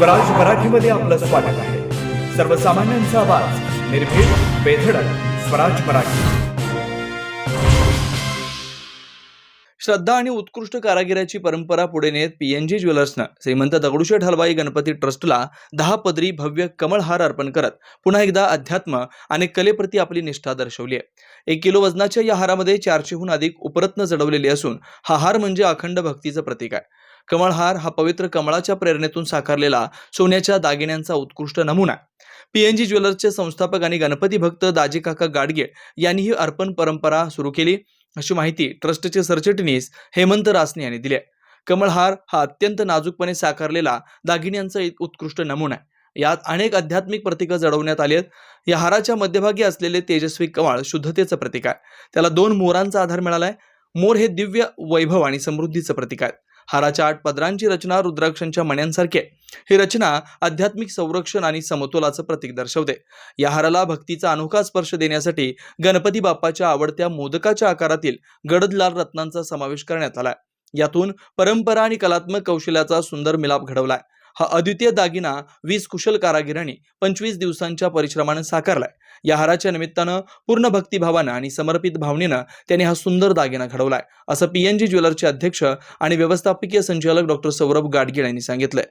स्वराज मराठीमध्ये आपलं स्वागत आहे. सर्वसामान्यांचा आवाज, निर्भीड, बेधडक. स्वराज मराठी. श्रद्धा आणि उत्कृष्ट कारागिराची परंपरा पुढे नेत पीएनजी ज्वेलर्सनं श्रीमंत दगडूशेठ हलवाई गणपती ट्रस्टला 10 पदरी भव्य कमळहार अर्पण करत पुन्हा एकदा अध्यात्म आणि कलेप्रती आपली निष्ठा दर्शवली आहे. 1 किलो वजनाच्या या हारामध्ये 400हून अधिक उपरत्न जडवलेली असून हा हार म्हणजे अखंड भक्तीचं प्रतीक आहे. कमळहार हा पवित्र कमळाच्या प्रेरणेतून साकारलेला सोन्याच्या दागिन्यांचा उत्कृष्ट नमुना आहे. पीएनजी ज्वेलर्सचे संस्थापक आणि गणपती भक्त दाजी काका गाडगे यांनी ही अर्पण परंपरा सुरू केली, अशी माहिती ट्रस्टचे सरचिटणीस हेमंत रासने यांनी दिली आहे. कमळहार हा अत्यंत नाजूकपणे साकारलेला दागिन्यांचा एक उत्कृष्ट नमुना आहे. यात अनेक आध्यात्मिक प्रतीकं जडवण्यात आली आहेत. या हाराच्या मध्यभागी असलेले तेजस्वी कमळ शुद्धतेचं प्रतीक आहे. त्याला 2 मोरांचा आधार मिळालाय. मोर हे दिव्य वैभव आणि समृद्धीचं प्रतीक आहे. हाराच्या 8 पदरांची रचना रुद्राक्षांच्या मण्यांसारखी आहे. ही रचना आध्यात्मिक संरक्षण आणि समतोलाचं प्रतीक दर्शवते. या हाराला भक्तीचा अनोखा स्पर्श देण्यासाठी गणपती बाप्पाच्या आवडत्या मोदकाच्या आकारातील गडद लाल रत्नांचा समावेश करण्यात आलाय. यातून परंपरा आणि कलात्मक कौशल्याचा सुंदर मिलाप घडवलाय. हा अद्वितीय दागिना 20 कुशल कारागिरांनी 25 दिवसांच्या परिश्रमाने साकारलाय. या हाराच्या निमित्तानं पूर्ण भक्तिभावानं आणि समर्पित भावनेनं त्यांनी हा सुंदर दागिना घडवलाय, असं पीएनजी ज्वेलर्सचे अध्यक्ष आणि व्यवस्थापकीय संचालक डॉक्टर सौरभ गाडगीळ यांनी सांगितलंय.